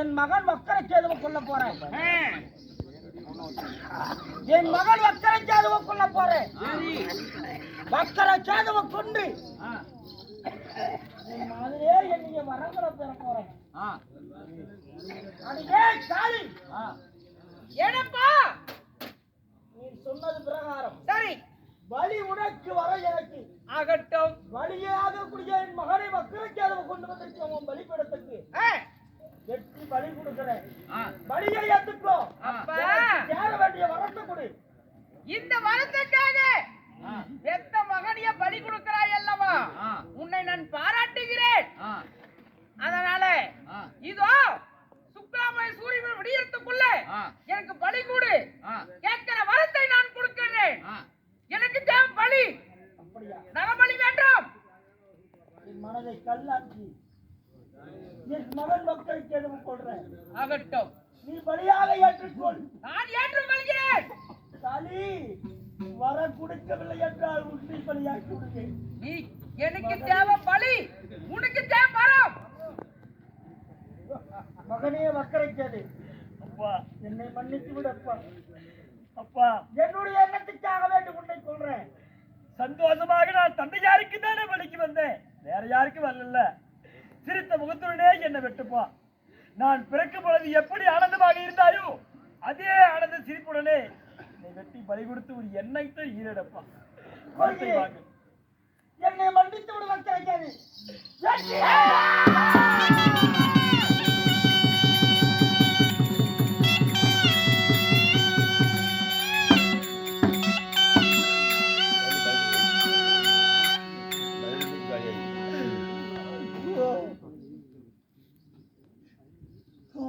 என் மகன் வக்கரை சேதுவை கொல்ல போறேன். என் மகன் வக்கரை சேதுவை கொல்ல போறேன். வக்கரை சேதுவை கொண்டு மாதிரியே என்னைய வரங்களை பெற போறேன். அடியே காளி, ஏனப்பா நீ சொன்னது பிரகாரம் சரி, வழி உனக்கு வர எனக்கு ஆகட்டும். வழியாக கூடிய என் மகனை வக்கரை சேதுவை கொண்டு வந்திருக்கோம். பலிபீடத்துக்கு வெற்றி பலி கொடுக்கிறேன். பலியை ஏத்துக்கோ. சேர வேண்டிய வரத்தை கொடு. இந்த வரத்துக்காக பெத்த மகனிய பலி கொடுக்கிறாய் அல்லவா, உன்னை நான் பாராட்டுகிறேன். அதனால இதோ சுக்லாமய சூரியன் விடியறதுக்குள்ள எனக்கு பலி கொடு. கேட்கிற வரத்தை நான் கொடுக்கிறேன். எனக்கு தேவை பலி. நரபலி வேண்டும். என் மனதை கல்லாக்கி என் மகன் வக்கரை சேதுவை கொள்றேன். ஆகட்டும், நீ பலியாக ஏற்றுக்கொள். நான் ஏற்றுக்கொள்கிறேன். காளி, வர கொடுக்கவில்லை என்றால் உன்னை பலியாக்கி விடுவேன். நீ எனக்கு தேவை பலி, உனக்கு தேவை வரம். மகனே வக்கரை சேது, அப்பா என்னை மன்னித்து விடப்பா. அப்பா, என்னுடைய எண்ணத்துக்காக வேண்டும் உன்னை சொல்றேன். சந்தோஷமாக நான் தந்தையாருக்கு தானே பலிக்கு வந்தேன், வேற யாருக்கும் வரல. சிரித்த முகத்துடனே என்னை வெட்டுப்பா. நான் பிறக்கும் பொழுது எப்படி ஆனந்தமாக இருந்தாயோ அதே ஆனந்த சிரிப்புடனே என்னை வெட்டி பலி கொடுத்து ஒரு எண்ணத்தை ஈரடப்பா. என்னை மன்னித்து விட வக்கரை சேது.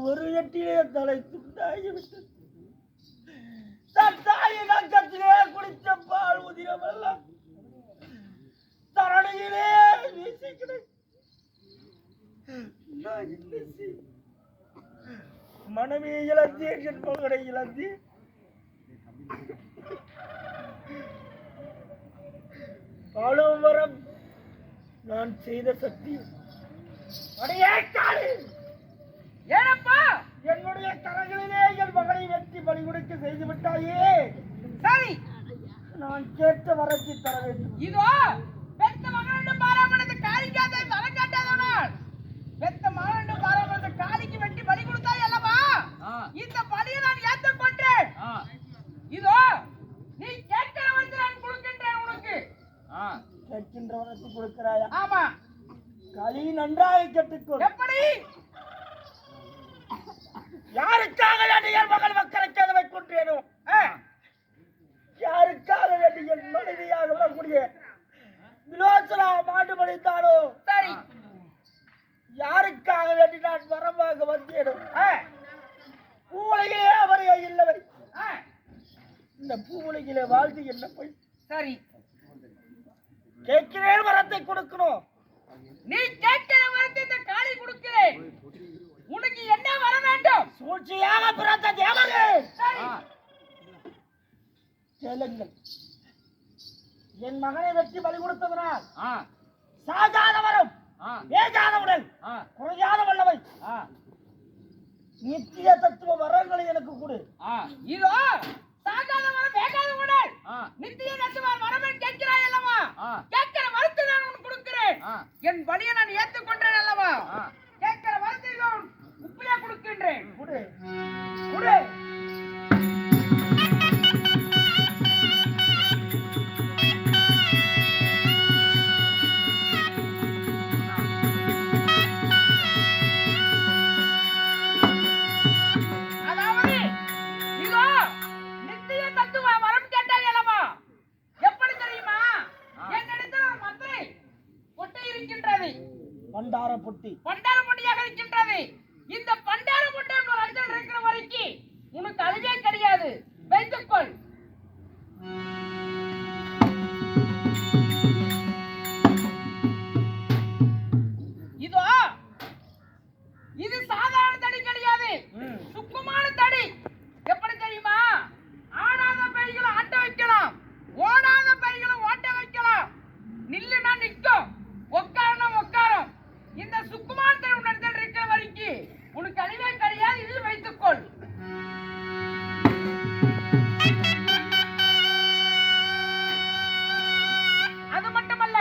ஒரு எட்டிலே தலை துண்டாகிவிட்டது. தாயின் அங்கத்திலே குளித்த பால் உதிரமெல்லாம் தரணியிலே வீசிக்கிறேன். மனமே இழந்தேன், என் மகனை இழந்தேன். பாலும் வரம் நான் செய்த சத்தியம். அடையே காளி, ஏனப்பா என்னுடைய கரங்களிலே என் மகனை வெற்றி பலி கொடுக்க செய்து விட்டாயே. சரி, நான் கேட்ட வரத்தை தர வேண்டும். இதோ பெத்த மகனுடைய பாராமணத்தை காளிக்காத வரம் காட்டாதவனால் பெத்த மகனுடைய பாராமணத்தை காளிக்கு வெட்டி பலி கொடுத்தாய் அல்லவா, இந்த பலியை நான் ஏற்றுக்கொண்டேன். இதோ நீ கேட்கிற வந்து நான் கொடுக்கின்றேன் உனக்கு. கேட்கின்ற வரத்தை கொடுக்கிறாயா? ஆமா. காளி, நன்றாக கேட்டுக்கொள். எப்படி? யாருக்காக என் மகன் வக்கரை சேதுவை கொன்றேனோ, யாருக்காக என் மனைவியாக வரக்கூடிய விலோச்சனா மாண்டு மடித்தானோ, சரி, யாருக்காக வேண்டி நான் வரமாக வந்தேனோ, பூவுலகிலே அவரையே இல்லவை. இந்த பூவுலகிலே வாழ்ந்து என்ன போய். சரி, கேட்கிறேன், வரத்தை கொடுக்கணும். நீ கேட்கிற வரத்தை இந்த காளி கொடுக்கிறேன். உனக்கு என்ன வர வேண்டும்? சூழ்ச்சியாக பிறந்த தேவரே, சரி, கேளுங்கள். என் மகனை வெற்றி பலி கொடுத்ததனால் சாகாத வரம், வேகாத உடல், குறையாத வல்லவை, நித்திய தத்துவ வரங்களை எனக்கு கொடு. இதோ சாகாத வரம், வேகாத உடல், நித்திய தத்துவ வரம் கேட்கிறாய் அல்லவா, கேட்கிற வரத்தை நான் உனக்கு கொடுக்கிறேன். என் பலியை நான் ஏற்றுக்கொண்டேன் அல்லவா, கேட்கிற வரத்தை நான் உப்பிலே கொடுக்கின்றேன். கொடு, கொடு. அதாவது இதோ நித்திய தத்துவ வரம் கேட்டாய் அல்லவா, எப்படி தெரியுமா? என்னிடத்தில் ஒரு மந்திரை பொட்டை இருக்கின்றது, பண்டார பொட்டி, பண்டார பொட்டியாக இருக்கின்றது. இந்த பண்டார பொட்டை ஒரு இடத்தில் இருக்கிற வரைக்கும் உனக்கு அழுகே கிடையாது, வைத்துக்கொள். இதோ இது சாதாரண தடி கிடையாது, சுக்குமான தடி. எப்படி தெரியுமா? ஆடாத பைகளை ஆட்ட வைக்கலாம், ஓடாத பைகளை ஓட்ட வைக்கலாம், நில்லுனா நிற்கும், உட்காரணும் உட்காரும். இந்த சுக்குமாரத்தில் உன்னிடத்தில் இருக்கிற வரைக்கும் உனக்கு அழிவே கிடையாது, இதில் வைத்துக்கொள். அது மட்டுமல்ல,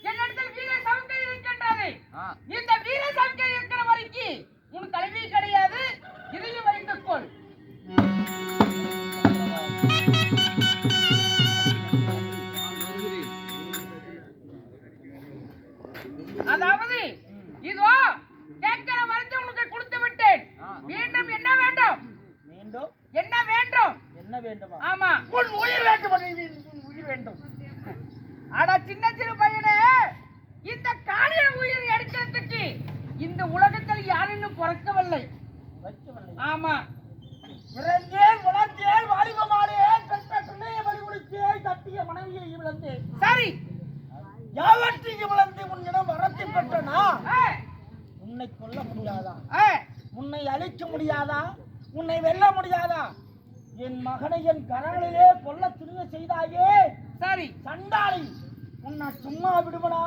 என்னிடத்தில் வீர சவுக்கை இருக்கின்றது. இந்த வீர சவுக்கை இருக்கிற வரைக்கும் உனக்கு அழிவே கிடையாது, இதையும் வைத்துக்கொள். அதாவது இதோ கேட்கிற வரத்தை உனக்கு கொடுத்து விட்டேன். மீண்டும் என்ன வேண்டும்? மீண்டும் என்ன வேண்டும்? என்ன வேண்டுமா? ஆமா, உன் உயிர் வேண்டும். உன் உயிர் வேண்டும். அட சின்ன சிறு பையனே, இந்த காளிய உயிர் எடுக்கிறதுக்கு இந்த உலகத்தில் யாரும் பிறக்கவில்லை. ஆமா, பிறந்தேன், வளர்ந்தேன், வாலிபமானேன், பெற்ற பிள்ளையை பலி கொடுத்தேன், கட்டிய மனைவியை இழந்தேன். சரி, யாவற்றையும் இழந்து உன்னிடம் வரத்தை பெற்றனா ஏய், உன்னை கொல்ல முடியாதா? ஏய், உன்னை அழிக்க முடியாதா? உன்னை வெல்ல முடியாதா? என் மகனை என் கரங்களிலே கொல்ல துணிய செய்தாயே சரி, சண்டாளி, உன்னை சும்மா விடுவனா?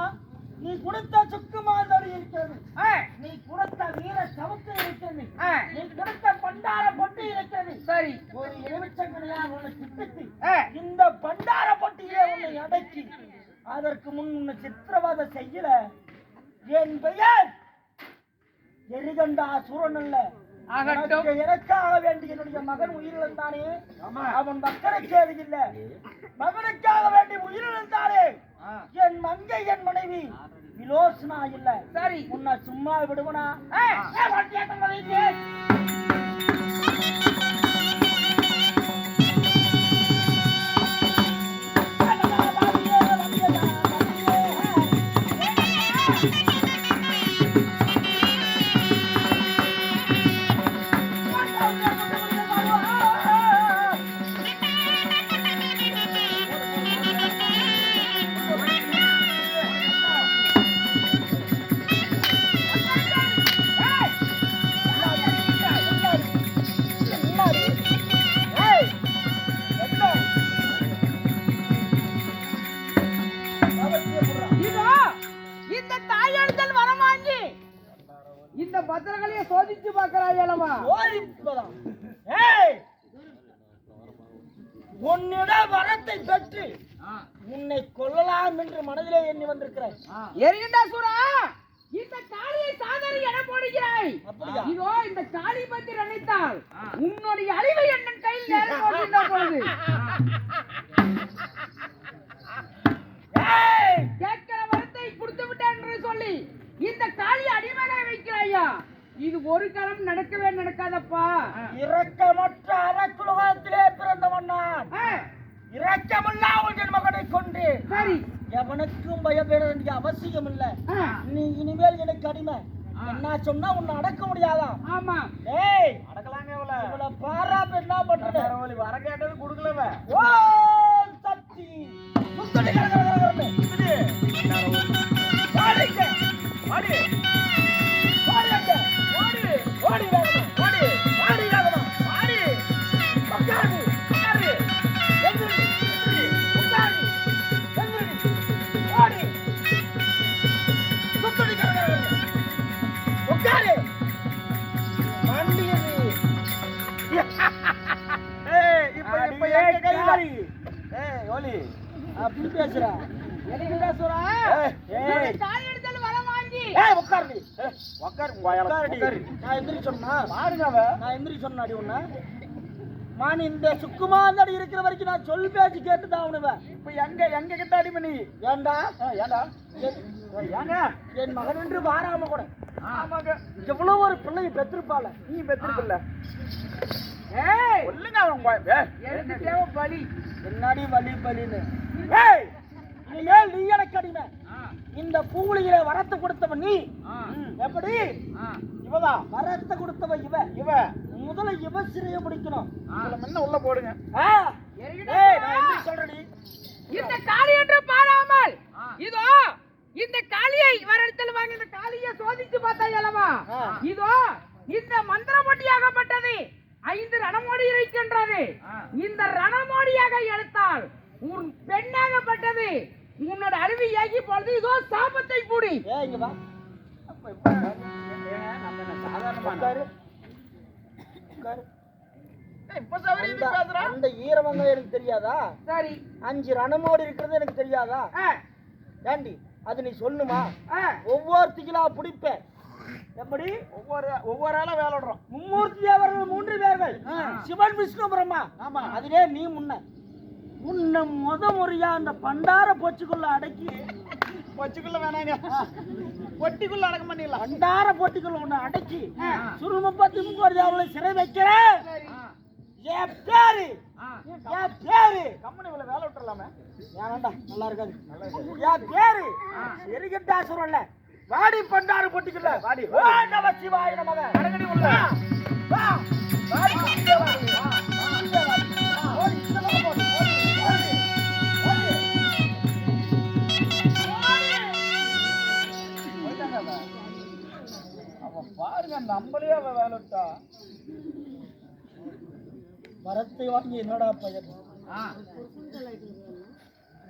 நீ கொடுத்த சுக்குமாரி இருக்கிறது, ஏய், நீ கொடுத்த வீர சவுக்கு இருக்கிறது, ஏய், நீ கொடுத்த பண்டார பொட்டி இருக்கிறது. சரி, ஒரு எலுமிச்சங்கனையால் உன்னை சித்தித்து ஏய், இந்த பண்டார பொட்டியிலே உன்னை அடக்கி அதற்கு முன் உன்னை சித்திரவதை செய்யல. என் பெயர் எரிகண்டா சூரன் அல்ல. ஆகட்டும். எனக்காக வேண்டி என்னுடைய மகன் உயிரிழந்தானே, அவன் மக்களுக்கு ஏதுகில்லை. மகனுக்காக வேண்டி உயிரிழந்தானே என் மங்கை, என் மனைவி விலோசனா இல்ல. சரி, உன்னை சும்மா விடுவனா? ஏய், இதோ இந்த தாயெழுத்தல் வரம் வாங்கி இந்த பத்திரங்களையே சோதிச்சு பார்க்கிறாய் அல்லவா? உன்னிடம் வரத்தை பெற்று உன்னை கொல்லலாம் என்று மனதிலே எண்ணி வந்திருக்கிறேன். எரிகின்ற சூரா, இந்த காளியை சாதனை என போடுகிறாய். அப்படியா? இதோ இந்த காளி பற்றி நினைத்தால் உன்னுடைய அழிவை என்ன கையில் நேரம் போகின்ற பொழுது கேட்கிற வரத்தை கொடுத்து விட்டேன் என்று சொல்லி இந்த காளியை அடிமையாக வைக்கிறாயா? இது ஒரு காலம் நடக்கவே நடக்காதப்பா. இரக்கமற்ற அரக்குலகத்திலே பிறந்தவன் நான். இரக்கமில்லா உன் மகனை கொண்டு சரி, எவனுக்கும் பயப்பட வேண்டிய அவசியம் இல்ல. நீ இனிமேல் எனக்கு அடிமை. என்ன சொன்னா உன்னை அடக்க முடியாதா? ஆமா, ஏய், அடக்கலாங்க இவள பாரா என்ன பண்றது? வர கேட்டது கொடுக்கலவ. ஓ சக்தி சுத்தடி கடகடகடன்னு வாடிங்க, வாடி வாடிங்க, வாடி வாடி வேகமா, வாடி வாடி வேகமா, வாடி உட்காரு உட்காரு, எந்திரி எந்திரி, உட்காரு எந்திரி, வாடி சுத்தடி கடகடகடன்னு உட்காரு வண்டியது. இப்ப எங்க கையில ஓலி அப்படி பேசுறா? எரிகின்ற சூரா, ஏய் காளி எடுத்தல் வரம் வாங்கி உட்காருடி, உட்காருடி. நான் எந்திரி சொன்னா பாருங்க, நான் எந்திரி சொன்னாடி உன்ன மான் இந்த சுக்குமாந்தடி இருக்கிற வரைக்கும் நான் சொல் பேச்சு கேட்டுதான் அவனுவேன். இப்ப எங்க கிட்ட அடிமணி ஏண்டா ஏண்டா ஏங்க என் மகன் என்று வாராம கூட எவ்வளவு ஒரு பிள்ளையை பெற்றிருப்பாள, நீ பெற்றிருப்பில்ல. ஏய் சொல்லுங்க எனக்கு தேவை பலி. என்னடி வலி பலின்னு? ஏய் இனிமேல் நீ எனக்கு அடிமை. இந்த பூலியில வரத்து கொடுத்தவன் நீ. எப்படி? இவதா வரத்தை கொடுத்தவ இவ முதல்ல இவ சிறைய முடிக்கணும். முன்ன உள்ள போடுங்க. ஏய் நான் என்ன சொல்றேன், இந்த காளி என்று பாராமல் இதோ இந்த காளியை வரத்தில் வாங்கி இந்த காளியை சோதிச்சு பார்த்தாய் அல்லவா? இதோ இந்த மந்திரமொழியாகப்பட்டது 5 ரணமோடி இருக்கின்றது. இந்த ரணமோடியாக எடுத்தால் உன் பெண்ணாகப்பட்டது உன்னோட அருவி ஏகி பொழுது இதோ சாபத்தை கூடி. இங்க வா. உட்காரு. உட்காரு. இப்ப சௌகரியம் பேசுறான். அந்த ஈரவங்காயம் எனக்கு தெரியாதா? சரி 5 ரணமோடு இருக்கிறது எனக்கு தெரியாதா? ஏண்டி அது நீ சொல்லுமா? ஒவ்வொருத்திகளா பிடிப்பேன். எப்படி ஒவ்வொரு ஆளா வேலைடுறோம். மும்மூர்த்தி தேவர்கள் 3 பேர்கள், சிவன் விஷ்ணு பிரம்மா. ஆமா. அதிலே நீ முன்ன முறையா அந்த பண்டார பொச்சுக்குள்ள அடக்கி, பொச்சுக்குள்ள வேணாங்க, பொட்டிக்குள்ள அடக்க பண்ணிடலாம். பண்டார பொட்டிக்குள்ள ஒண்ணு அடக்கி சுருமப்பத்தி முக்கோடி தேவர்களை சிறை வைக்கிறேன். என் பேரு கம்பெனி வேலை விட்டுறலாமே. ஏன்டா நல்லா இருக்காது. என் பேரு எரிகட்டாசுரல்ல, வாடி பண்டார பொட்டிக்குள்ள வாடி. ஓ நம சிவாய நமக. கடகடி உள்ள வா வாடி இங்கே வாடி. இங்கே வாடி. ஓடி இந்த பக்கம் போடு. ஓடி. அவன் பாருங்க நம்மளே அவ வேலை விட்டா. வரத்தை வாங்கி என்னடா பயன்?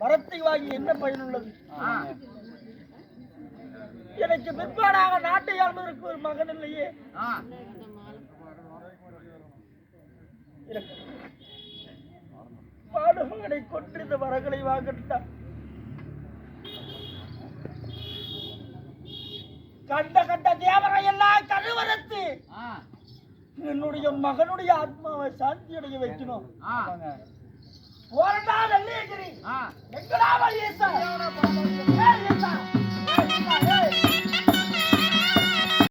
வரத்தை வாங்கி என்ன பயன் உள்ளது? எனக்கு பிற்பாடாக நாட்டை ஆள்வதற்கு ஒரு மகன் இல்லையே. பாடு மகனை கொன்று இந்த வரங்களை வாங்கிட்டான். கண்ட தேவரை எல்லாம் கழுவறுத்து என்னுடைய மகனுடைய ஆத்மாவை சாந்தியடைய வைக்கணும். போரடா வெள்ளியகிரி, எங்கடா வழியேசா?